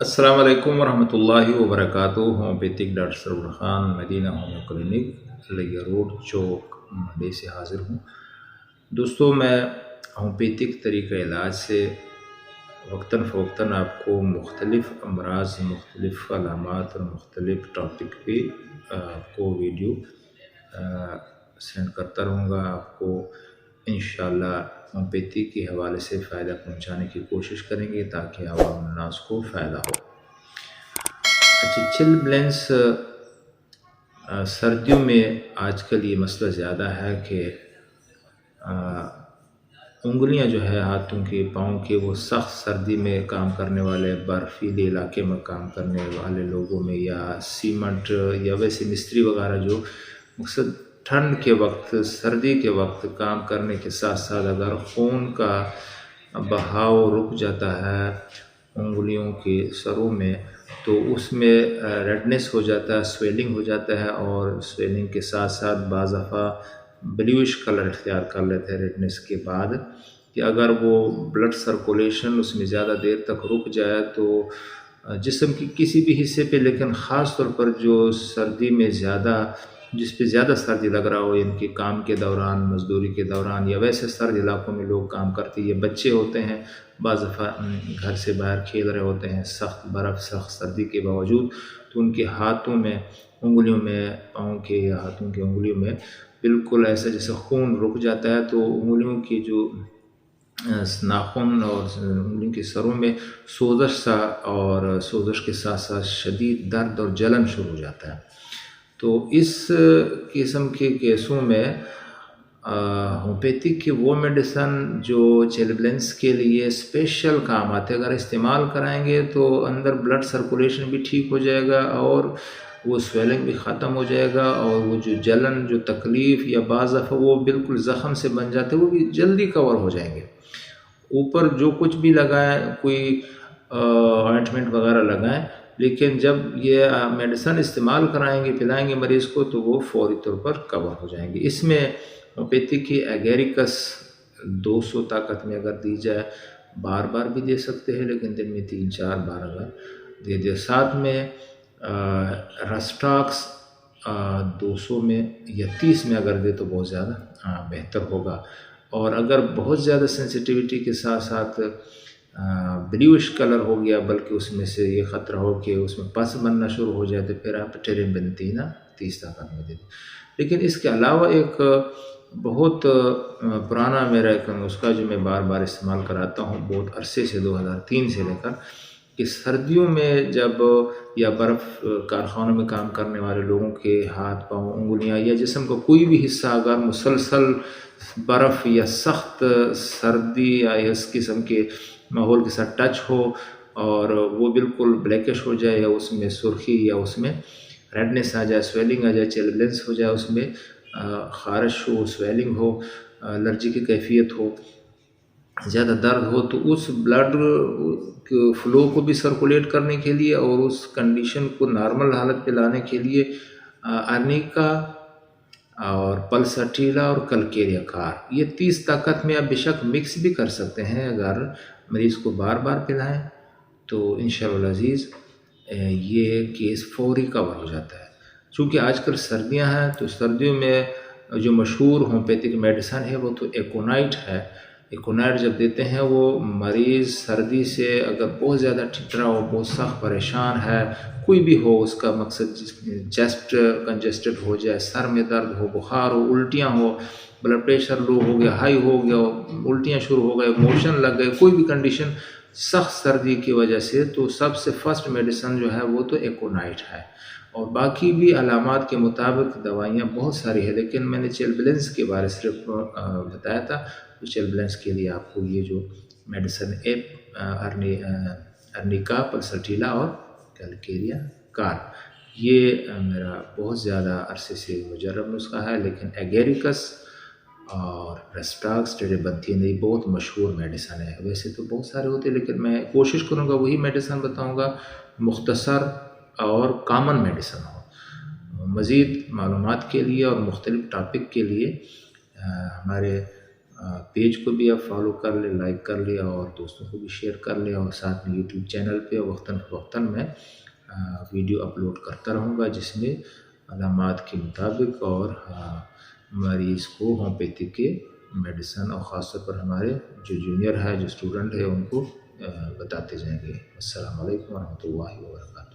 अस्सलाम वालेकुम वरहमतुल्लाहि वबरकातुहू। Homeopathic doctor Sarwar Khan, Madina homeo clinic, Layyah road, चौक, मंडी से हाज़िर हूँ। दोस्तों, मैं होम्योपैथिक तरीक़ा इलाज से वक्तन फ़वक्तन आपको मुख्तलिफ़ अमराज़, मुख्तलिफ़ अलामात और मुख्तलिफ़ टॉपिक पे आपको वीडियो सेंड करता रहूँगा। आपको इंशाअल्लाह होम्योपैथी के हवाले से फ़ायदा पहुँचाने की कोशिश करेंगे ताकि आवाम अन्नास को फ़ायदा हो। अच्छा, चिलब्लेंस सर्दियों में आजकल ये मसला ज़्यादा है कि उंगलियां जो है हाथों के, पाँव के, वो सख्त सर्दी में काम करने वाले, बर्फीले इलाके में काम करने वाले लोगों में, या सीमेंट या वैसे मिस्त्री वगैरह जो मकसद ठंड के वक्त, सर्दी के वक्त काम करने के साथ साथ अगर खून का बहाव रुक जाता है उंगलियों के सरों में, तो उसमें रेडनेस हो जाता है, स्वेलिंग हो जाता है, और स्वेलिंग के साथ साथ बाज़ दफ़ा ब्लूइश कलर इख्तियार कर लेते हैं रेडनेस के बाद। कि अगर वो ब्लड सर्कुलेशन उसमें ज़्यादा देर तक रुक जाए तो जिस्म की किसी भी हिस्से पे, लेकिन ख़ास तौर पर जो सर्दी में ज़्यादा, जिस पे ज़्यादा सर्दी लग रहा हो, इनके काम के दौरान, मज़दूरी के दौरान, या वैसे सर्द इलाकों में लोग काम करते हैं, ये बच्चे होते हैं, बाज़ दफ़ा घर से बाहर खेल रहे होते हैं सख्त बर्फ़, सख्त सर्दी के बावजूद, तो उनके हाथों में, उंगलियों में, पाँव के या हाथों की उंगलियों में बिल्कुल ऐसा जैसे खून रुक जाता है। तो उंगलियों की जो नाखून और उंगलियों के सरों में सोजश सा, और सोजश के साथ साथ शदीद दर्द और जलन शुरू हो जाता है। तो इस किस्म के केसों में होम्योपैथिक की वो मेडिसन जो चिलब्लेंस के लिए स्पेशल काम आते हैं, अगर इस्तेमाल कराएंगे तो अंदर ब्लड सर्कुलेशन भी ठीक हो जाएगा, और वो स्वेलिंग भी ख़त्म हो जाएगा, और वो जो जलन, जो तकलीफ़, या बाज़ दफ़ा वो बिल्कुल ज़ख़म से बन जाते हैं, वो भी जल्दी कवर हो जाएंगे। ऊपर जो कुछ भी लगाएं, कोई ऑइंटमेंट वगैरह लगाएं, लेकिन जब ये मेडिसन इस्तेमाल कराएंगे, पिलाएंगे मरीज़ को, तो वो फौरी तौर पर कवर हो जाएंगे। इसमें होम्योपैथिक की एगेरिकस 200 ताकत में अगर दी जाए, बार बार भी दे सकते हैं, लेकिन दिन में 3-4 बार अगर दे दिया, साथ में रस्टॉक्स 200 में या 30 में अगर दे तो बहुत ज़्यादा बेहतर होगा। और अगर बहुत ज़्यादा सेंसिटिविटी के साथ साथ ब्लूइश कलर हो गया, बल्कि उसमें से ये ख़तरा हो कि उसमें पस बनना शुरू हो जाए, तो फिर आप टेरेबेंथीना 30 ताकत में दे दें। लेकिन इसके अलावा एक बहुत पुराना मेरा एक नुस्खा जो मैं बार बार इस्तेमाल कराता हूँ बहुत अरसे से, 2003 से लेकर, कि सर्दियों में जब या बर्फ़ कारखानों में काम करने वाले लोगों के हाथ, पाँव, उंगलियां या जिस्म का कोई भी हिस्सा अगर मुसलसल बर्फ़ या सख्त सर्दी या इस किस्म के माहौल के साथ टच हो, और वो बिल्कुल ब्लैकिश हो जाए, या उसमें सुर्खी, या उसमें रेडनेस आ जाए, स्वेलिंग आ जाए, चिलब्लेंस हो जाए, उसमें ख़ारिश हो, स्वेलिंग हो, एलर्जी की कैफियत हो, ज़्यादा दर्द हो, तो उस ब्लड फ्लो को भी सर्कुलेट करने के लिए और उस कंडीशन को नॉर्मल हालत पे लाने के लिए अर्निका और पल्सटीला और कलकेरिया कार, ये 30 ताकत में आप बेशक मिक्स भी कर सकते हैं। अगर मरीज़ को बार बार पिलाएं तो इंशाअल्लाह अज़ीज़ ये केस फौरी कवर हो जाता है। चूँकि आजकल सर्दियां हैं, तो सर्दियों में जो मशहूर होम्योपैथिक मेडिसन है वो तो एकोनाइट है। एकोनाइट जब देते हैं, वो मरीज़ सर्दी से अगर बहुत ज़्यादा ठिठुरा हो, बहुत सख्त परेशान है, कोई भी हो, उसका मकसद चेस्ट कंजेस्टेड हो जाए, सर में दर्द हो, बुखार हो, उल्टियाँ हो, ब्लड प्रेशर लो हो गया, हाई हो गया, उल्टियाँ शुरू हो गए, मोशन लग गए, कोई भी कंडीशन सख्त सर्दी की वजह से, तो सबसे फर्स्ट मेडिसन जो है वो तो एकोनाइट है। और बाकी भी अलामात के मुताबिक दवाइयाँ बहुत सारी है, लेकिन मैंने चिलब्लेंस के बारे सिर्फ बताया था। तो चिलब्लेंस के लिए आपको ये जो मेडिसन अर्निका, पल्सटीला और कैलकेरिया कार, ये मेरा बहुत ज़्यादा अरसे से मुजर्रब नुस्खा है। लेकिन एगेरिकस और रेस्टाक्स, टेरेबेंथीना ये बहुत मशहूर मेडिसन है। वैसे तो बहुत सारे होते हैं, लेकिन मैं कोशिश करूँगा वही मेडिसन बताऊँगा मुख्तसर और कॉमन मेडिसन हो। मज़ीद मालूमात के लिए और मुख्तलिफ़ टॉपिक के लिए हमारे पेज को भी आप फॉलो कर ले, लाइक कर लिया और दोस्तों को भी शेयर कर लिया। और साथ में यूट्यूब चैनल पे वक्तन फ़वक्तन मैं वीडियो अपलोड करता रहूँगा, जिसमें अलामात के मुताबिक और मरीज़ को होम्योपैथी के मेडिसन और ख़ास तौर पर हमारे जो जूनियर है, जो स्टूडेंट है, उनको बताते जाएंगे। अस्सलाम वालेकुम वरहमतुल्लाहि वबरकातुहू।